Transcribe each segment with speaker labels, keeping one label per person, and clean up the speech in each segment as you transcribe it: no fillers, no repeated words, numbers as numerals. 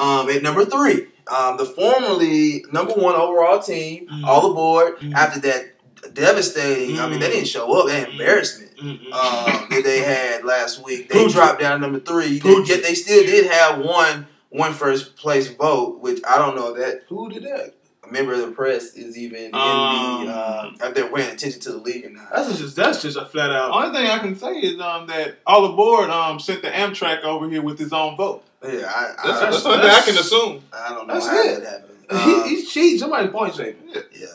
Speaker 1: At number 3, the formerly number 1 overall team, all aboard after that devastating. I mean, they didn't show up. That embarrassment that they had last week. They dropped down to number 3. Yet they still did have one first place vote, which I don't know that.
Speaker 2: Who did that?
Speaker 1: A member of the press is even in the. If they're paying attention to the league or not.
Speaker 2: That's just a flat out.
Speaker 3: Only thing I can say is that All Aboard sent the Amtrak over here with his own vote.
Speaker 1: Yeah,
Speaker 3: that's something I can assume.
Speaker 1: I don't know how that happened.
Speaker 2: He's cheating. Somebody point shaving.
Speaker 1: Yeah.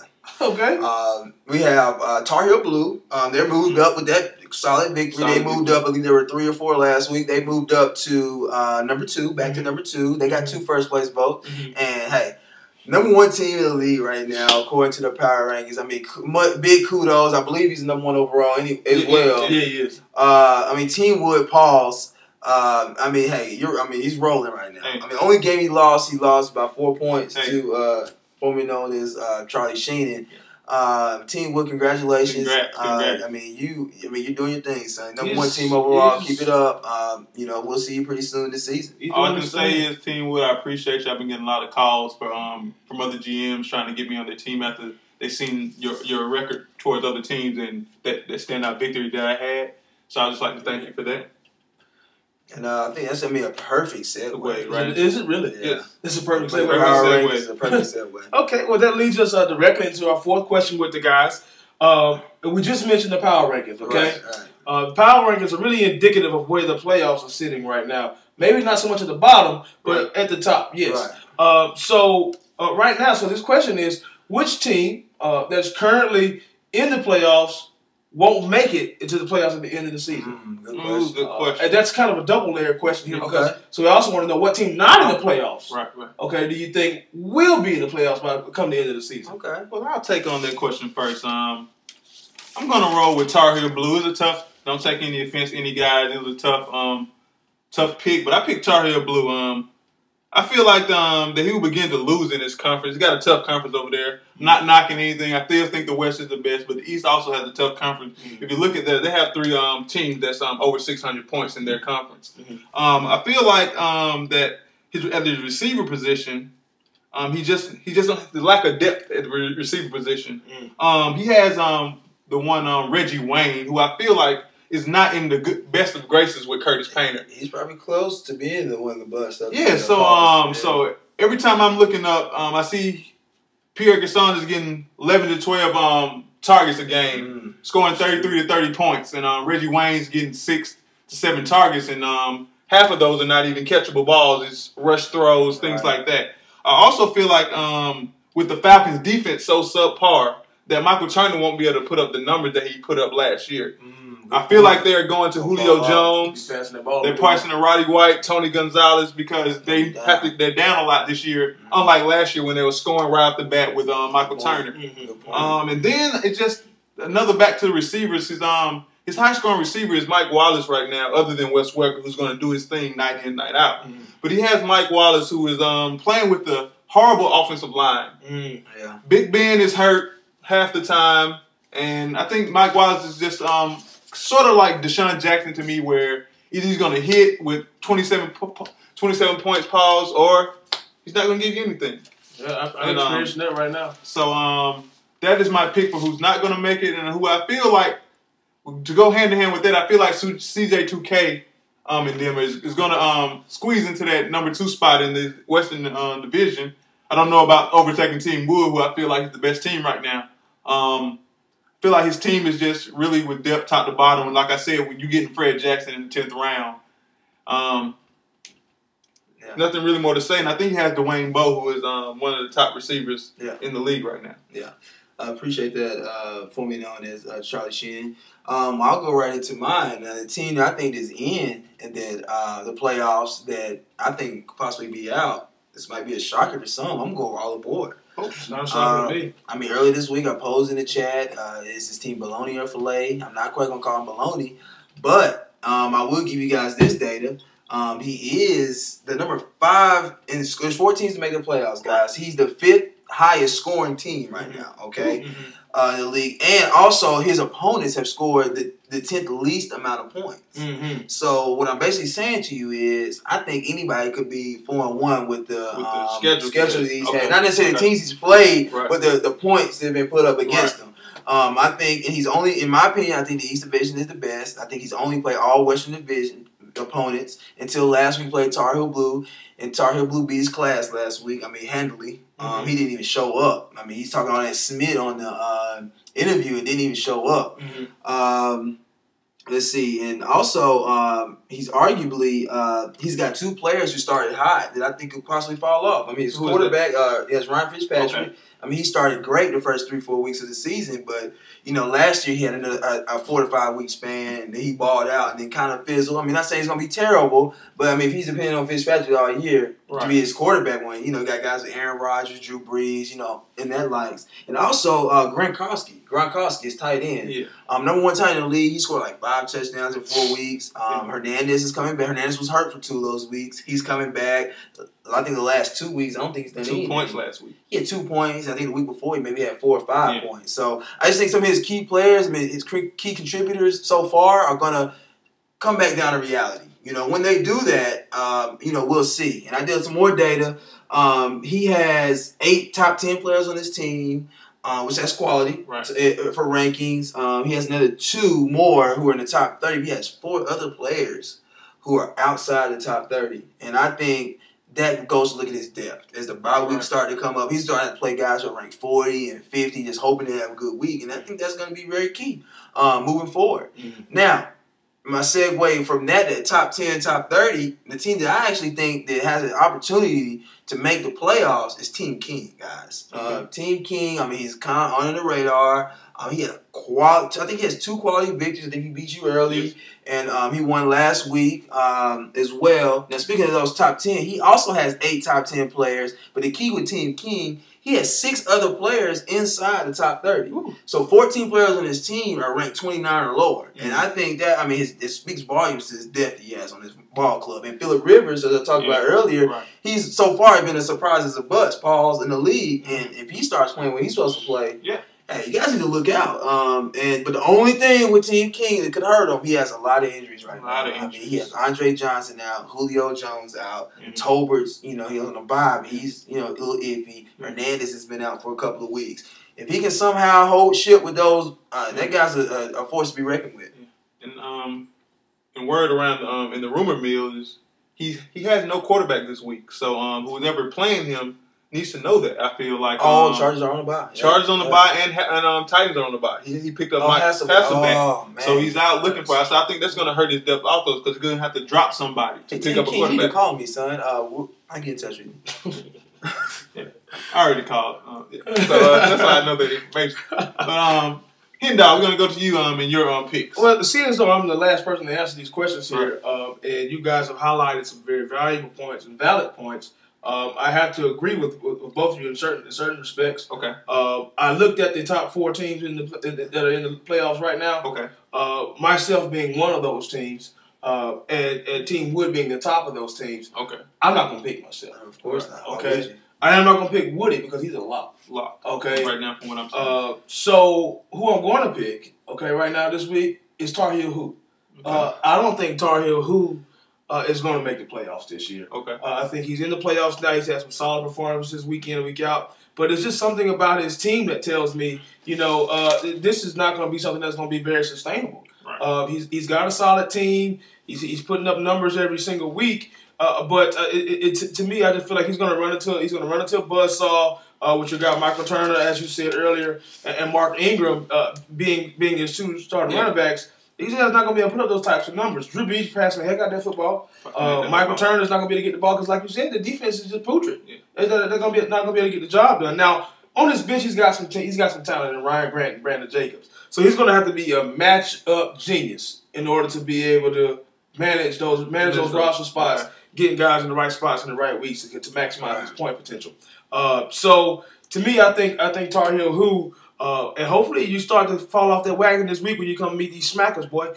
Speaker 2: Okay.
Speaker 1: We have Tar Heel Blue. They moved up with that solid victory. They moved up. I think there were 3 or 4 last week. They moved up to number 2, back to number 2. They got 2 first place votes. And hey, number 1 team in the league right now, according to the power rankings. I mean, big kudos. I believe he's number 1 overall as well.
Speaker 2: Yeah, he is.
Speaker 1: I mean, Team Wood, pause. I mean, hey, he's rolling right now. I mean, the only game he lost by 4 points to formerly known as Charlie Sheenan. Team Wood, congratulations.
Speaker 3: Congrats.
Speaker 1: I mean, you're doing your thing, son. Number 1 team overall. Keep it up. We'll see you pretty soon this season.
Speaker 3: All I can say is, Team Wood, I appreciate you. I've been getting a lot of calls from other GMs trying to get me on their team after they seen your record towards other teams and that standout victory that I had. So I'd just like to thank you for that.
Speaker 1: And I think that's going to be a perfect segue, right?
Speaker 2: Is it really?
Speaker 1: Yeah.
Speaker 2: It's a perfect
Speaker 1: segue.
Speaker 2: It's
Speaker 1: a perfect segue.
Speaker 2: Okay, well, that leads us directly into our 4th question with the guys. We just mentioned the power rankings, okay? Right. The power rankings are really indicative of where the playoffs are sitting right now. Maybe not so much at the bottom, but at the top, yes. Right. Right now, so this question is, which team that's currently in the playoffs won't make it into the playoffs at the end of the season?
Speaker 1: Good question.
Speaker 2: And that's kind of a double-layered question here because so we also want to know what team not in the playoffs.
Speaker 3: Right.
Speaker 2: Okay, do you think will be in the playoffs by come the end of the season?
Speaker 1: Okay.
Speaker 3: Well, I'll take on that question first. I'm going to roll with Tar Heel Blue. It's a tough. Don't take any offense, any guys. It was a tough pick, but I picked Tar Heel Blue. I feel like that he will begin to lose in this conference. He's got a tough conference over there. Not knocking anything. I still think the West is the best, but the East also has a tough conference. If you look at that, they have 3 teams that's over 600 points in their conference. I feel like that at his receiver position, he just the lack of depth at the receiver position. He has the one Reggie Wayne, who I feel like is not in the best of graces with Curtis Painter.
Speaker 1: He's probably close to being the one of the bust.
Speaker 3: Yeah, so every time I'm looking up, I see Pierre Garçon is getting 11 to 12 targets a game, scoring 33 to 30 points, and Reggie Wayne's getting 6 to 7 targets, and half of those are not even catchable balls. It's rush throws, things like that. I also feel like with the Falcons' defense so subpar that Michael Turner won't be able to put up the numbers that he put up last year. I feel like they're going to Julio Jones. They're passing to Roddy White, Tony Gonzalez because they're down a lot this year, unlike last year when they were scoring right off the bat with Michael Turner. And then it's just another back to the receivers. His high scoring receiver is Mike Wallace right now, other than Wes Welker, who's going to do his thing night in, night out. But he has Mike Wallace, who is playing with the horrible offensive line. Big Ben is hurt half the time, and I think Mike Wallace is just sort of like Deshaun Jackson to me, where either he's going to hit with 27 points, pause, or he's not going to give you anything.
Speaker 2: Yeah, I'm experiencing that right now.
Speaker 3: So that is my pick for who's not going to make it, and who I feel like, to go hand-in-hand with that, I feel like CJ2K in them is going to squeeze into that number 2 spot in the Western Division. I don't know about overtaking Team Wood, who I feel like is the best team right now. I feel like his team is just really with depth top to bottom. And like I said, when you getting Fred Jackson in the 10th round, nothing really more to say. And I think he has Dwayne Bowe, who is one of the top receivers in the league right now.
Speaker 1: Yeah. I appreciate that, formerly known as Charlie Sheen. I'll go right into mine. The team that I think is in and that the playoffs that I think could possibly be out, this might be a shocker to some. I'm going all aboard.
Speaker 2: It's not a shocker to me.
Speaker 1: I mean, earlier this week I posed in the chat, is this team baloney or filet? I'm not quite going to call him baloney, but I will give you guys this data. He is the number 5 in there's 4 teams to make the playoffs, guys. He's the 5th highest scoring team right now, okay? in the league. And also, his opponents have scored the 10th least amount of points.
Speaker 2: Mm-hmm.
Speaker 1: So what I'm basically saying to you is, I think anybody could be 4-1 with the schedule that he's had. Not necessarily the teams he's played, but the points that have been put up against him. I think, and he's only, in my opinion, I think the East Division is the best. I think he's only played all Western Division opponents until last week played Tar Heel Blue, and Tar Heel Blue beat his class last week. I mean, handily. He didn't even show up. I mean, he's talking on that Smith on the interview and didn't even show up. Let's see, and also he's arguably he's got 2 players who started hot that I think could possibly fall off. I mean, his quarterback, yes, Ryan Fitzpatrick. Okay. I mean, he started great the first 3-4 weeks of the season, but last year he had a 4 to 5 week span, and then he balled out and then kind of fizzled. I mean, not saying he's gonna be terrible, but I mean, if he's depending on Fitzpatrick all year to be his quarterback, when got guys like Aaron Rodgers, Drew Brees, in that likes, and also Gronkowski is tight end. Yeah. Number 1 tight end in the league. He scored like 5 touchdowns in 4 weeks. Hernandez is coming back. Hernandez was hurt for 2 of those weeks. He's coming back. I think the last 2 weeks, I don't think he's done
Speaker 3: 2 points last week.
Speaker 1: He had 2 points. I think the week before he maybe had 4 or 5 points. So I just think some of his key players, his key contributors so far are going to come back down to reality. When they do that, we'll see. And I did some more data. He has 8 top 10 players on his team, which that's quality for rankings. He has another 2 more who are in the top 30. He has 4 other players who are outside the top 30. And I think that goes to look at his depth. As the bye weeks start to come up, he's starting to play guys who are ranked 40 and 50, just hoping to have a good week. And I think that's going to be very key moving forward. Now, my segue from that to top 10, top 30, the team that I actually think that has an opportunity to make the playoffs is Team King, guys. Team King, I mean, he's kind of under the radar. He had I think he has 2 quality victories. I think he beat you early, and he won last week as well. Now, speaking of those top 10, he also has 8 top 10 players. But the key with Team King, he has 6 other players inside the top 30. Ooh. So 14 players on his team are ranked 29 or lower. And I think that, I mean, it speaks volumes to his depth he has on his ball club. And Phillip Rivers, as I talked about earlier, he's so far been a surprise as a bust, Paul's in the league. And if he starts playing when he's supposed to play, hey, you guys need to look out. But the only thing with Team King that could hurt him, he has a lot of injuries right now. I mean, he has Andre Johnson out, Julio Jones out, Tolbert's, he's on the bye, but he's, a little iffy. Hernandez has been out for a couple of weeks. If he can somehow hold ship with those, that guy's a force to be reckoned with.
Speaker 3: And word around in the rumor mill is he has no quarterback this week. So who's ever playing him needs to know that. I feel like
Speaker 1: Chargers are on the bye.
Speaker 3: Chargers on the bye, and Titans are on the bye. He picked up Mike Hasselbeck, so he's out looking for us. So I think that's going to hurt his depth also because he's going to have to drop somebody to pick up a quarterback.
Speaker 1: You can call me, son. I get in touch with
Speaker 3: you. I already called, so that's why I know that information. But Hendal, we're going to go to you in your picks.
Speaker 2: Well, seeing as though I'm the last person to answer these questions here, and you guys have highlighted some very valuable points and valid points. I have to agree with both of you in certain respects. Okay. I looked at the top 4 teams that are in the playoffs right now. Okay. Myself being one of those teams, and Team Wood being the top of those teams. Okay. I'm not gonna pick myself.
Speaker 1: Of course not.
Speaker 2: Okay. I am not gonna pick Woody because he's a lock. Okay.
Speaker 3: Right now, from what I'm saying.
Speaker 2: So who I'm going to pick? Okay. Right now this week is Tar Heel Who. Okay. I don't think Tar Heel Who is going to make the playoffs this year. Okay. I think he's in the playoffs now. He's had some solid performances week in and week out. But it's just something about his team that tells me, this is not going to be something that's going to be very sustainable. Right. He's got a solid team. He's putting up numbers every single week. But to me, I just feel like he's going to run into a buzzsaw with your guy Michael Turner, as you said earlier, and Mark Ingram being his 2 starting running backs. He's not going to be able to put up those types of numbers. Drew Brees passing the heck out of that football. Michael Turner's not going to be able to get the ball because, like you said, the defense is just putrid. Yeah. They're not going to be able to get the job done. Now, on his bench, he's got some talent in Ryan Grant and Brandon Jacobs. So he's going to have to be a match-up genius in order to be able to manage those roster spots, getting guys in the right spots in the right weeks to maximize his point potential. So to me, I think Tar Heel Who And hopefully you start to fall off that wagon this week when you come meet these smackers, boy.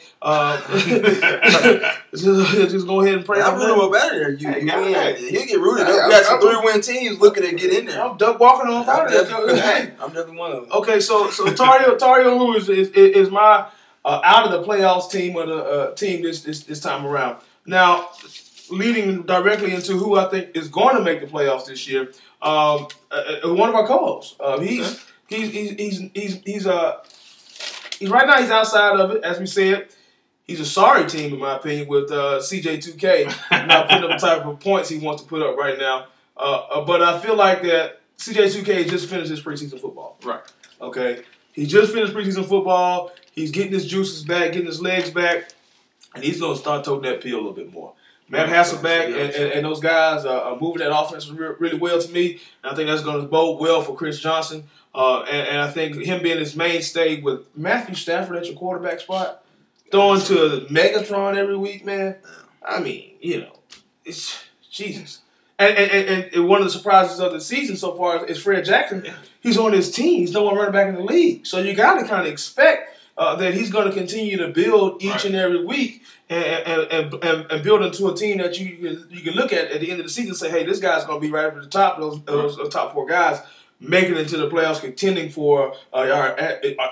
Speaker 2: Just go ahead and pray.
Speaker 1: I'm rooting him out of there. He'll get rooted up. We got some 3-win teams looking to get in there.
Speaker 2: I'm duck walking on part of
Speaker 1: that. I'm definitely one of them.
Speaker 2: Okay, so Tar Heel who is my out of the playoffs team of the team this time around. Now, leading directly into who I think is going to make the playoffs this year, one of our co-hosts. He's right now he's outside of it, as we said. He's a sorry team, in my opinion, with CJ2K not putting up the type of points he wants to put up right now. But I feel like that CJ2K just finished his preseason football.
Speaker 3: Right.
Speaker 2: Okay. He just finished preseason football. He's getting his juices back, getting his legs back, and he's going to start toting that pill a little bit more. Matt Hasselbeck and those guys are moving that offense really well to me. And I think that's going to bode well for Chris Johnson. And I think him being his mainstay with Matthew Stafford at your quarterback spot, throwing to Megatron every week, man. I mean, it's Jesus. And one of the surprises of the season so far is Fred Jackson. He's on his team. He's no one running back in the league. So you got to kind of expect that he's going to continue to build each and every week and build into a team that you can look at the end of the season and say, hey, this guy's going to be right up at the top of those top 4 guys making it into the playoffs, contending for our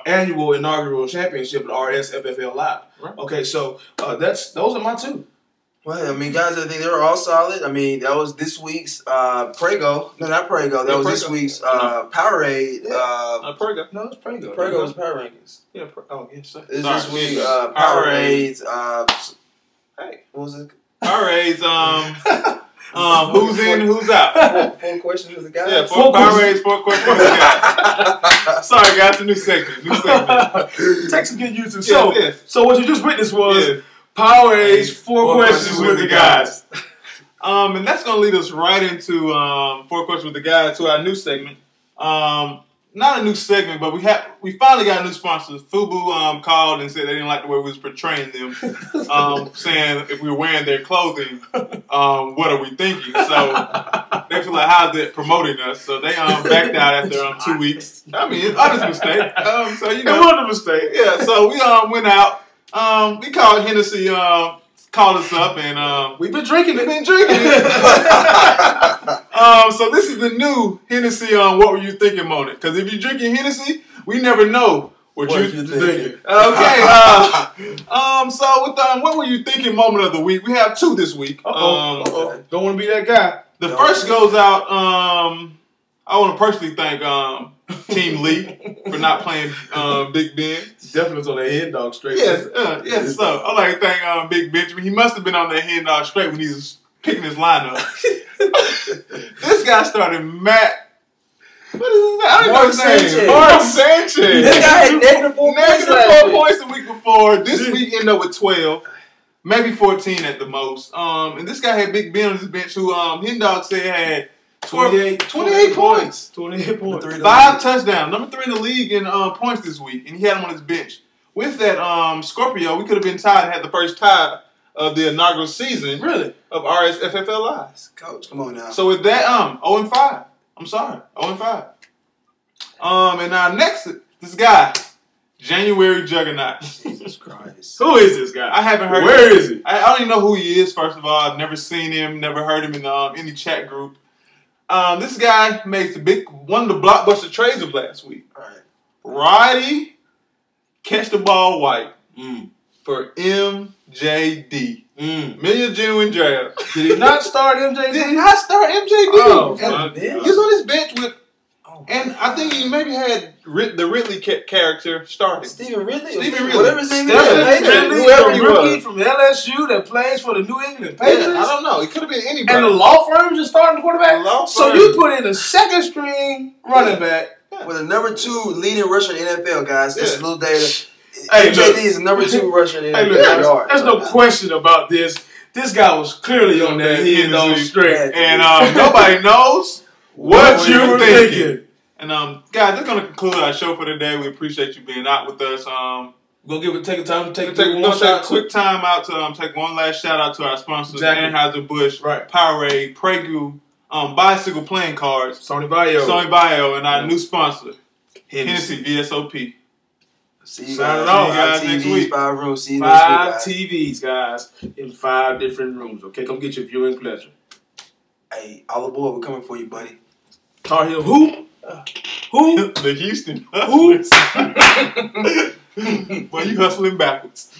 Speaker 2: annual inaugural championship at RSFFL Live. Right. Okay, so those are my 2.
Speaker 1: Well, I mean, guys, I think they were all solid. I mean, that was this week's Prego. No, not Prego. That was this week's Powerade.
Speaker 2: Prego. No, it's Prego.
Speaker 1: Prego was Power Rankings.
Speaker 2: Yeah. Yes, sir.
Speaker 1: It's this week Powerade's.
Speaker 3: Hey,
Speaker 1: what was it?
Speaker 3: Powerade's. Who's in, who's out?
Speaker 1: 4 questions with the guys.
Speaker 3: Yeah, 4 Powerade's, 4 questions with the guys. Sorry, guys, a new segment.
Speaker 2: Takes some getting used to. So what you just witnessed was. Powerade's 4 questions with the guys.
Speaker 3: And that's going to lead us right into 4 questions with the guys to our new segment. Not a new segment, but we finally got a new sponsor. FUBU called and said they didn't like the way we was portraying them, saying if we were wearing their clothing, what are we thinking? So they feel like how's it promoting us? So they backed out after 2 weeks. I mean, it's honest mistake. So
Speaker 2: it was a mistake.
Speaker 3: Yeah. So we went out. We called Hennessy, called us up, and
Speaker 2: we've been drinking it.
Speaker 3: So this is the new Hennessy what were you thinking moment? Because if you're drinking Hennessy, we never know what you're thinking. Okay. So with what were you thinking moment of the week? We have 2 this week.
Speaker 2: Don't want to be that guy.
Speaker 3: The first goes out. I want to personally thank Team Lee for not playing Big Ben.
Speaker 2: Definitely was on that hen dog straight.
Speaker 3: Yes. So I like to thank Big Benjamin. He must have been on that hen dog straight when he was picking his lineup. This guy started Matt. What is his name? I don't know his name. Mark Sanchez.
Speaker 1: This guy had negative 4
Speaker 3: points the week before. This week ended up with 12. Maybe 14 at the most. And this guy had Big Ben on his bench who hen dog said had 28 points.
Speaker 2: 28 points.
Speaker 3: 5 touchdowns. Number 3 in the league in points this week. And he had him on his bench. With that Scorpio, we could have been tied and had the first tie of the inaugural season.
Speaker 2: Really?
Speaker 3: Of RSFFL Lives.
Speaker 1: Coach, come on now.
Speaker 3: So with that, 0-5. I'm sorry. 0-5. And now next, this guy, January Juggernaut.
Speaker 1: Jesus Christ.
Speaker 2: Who is this guy?
Speaker 3: I haven't heard
Speaker 2: Where
Speaker 3: him.
Speaker 2: is he?
Speaker 3: I don't even know who he is, first of all. I've never seen him, never heard him in any chat group. This guy makes one of the blockbuster trades of last week.
Speaker 1: Right.
Speaker 3: Roddy, catch the ball white for MJD. Million genuine draft.
Speaker 2: Did he not start MJD?
Speaker 3: Did he not start MJD?
Speaker 2: Oh,
Speaker 3: he's on his bench with, and I think he maybe had the Ridley character starting.
Speaker 1: Stephen Ridley?
Speaker 3: Whatever his name
Speaker 2: is. Whoever he was. From LSU that plays for the New England Patriots.
Speaker 3: Yeah, I don't know. It could have been anybody.
Speaker 2: And the law firm just starting the quarterback? So you put in a second string running back.
Speaker 1: With a number 2 leading rusher in the NFL, guys. This is a little data.
Speaker 2: Hey,
Speaker 1: MJD is the number 2 rusher in the NFL.
Speaker 2: There's no question about this. This guy was clearly on that head on straight.
Speaker 3: And nobody knows what you were thinking. And guys, that's going to conclude our show for today. We appreciate you being out with us.
Speaker 2: We'll take
Speaker 3: a quick time out to take one last shout out to our sponsors, Anheuser-Busch, Powerade, Prego, Bicycle Playing Cards,
Speaker 2: Sony Bio,
Speaker 3: and our new sponsor, Hennessy, VSOP.
Speaker 1: See you
Speaker 2: Signing
Speaker 1: guys.
Speaker 2: off.
Speaker 3: Guys
Speaker 1: TVs,
Speaker 3: next week.
Speaker 1: 5 rooms. See you next week,
Speaker 2: 5
Speaker 1: guys.
Speaker 2: TVs, guys, in 5 different rooms. Okay, come get your viewing pleasure.
Speaker 1: Hey, all aboard. We're coming for you, buddy.
Speaker 2: Tar Heel who? Who?
Speaker 3: The Houston
Speaker 2: Who?
Speaker 3: Hustlers. Boy, you hustling backwards.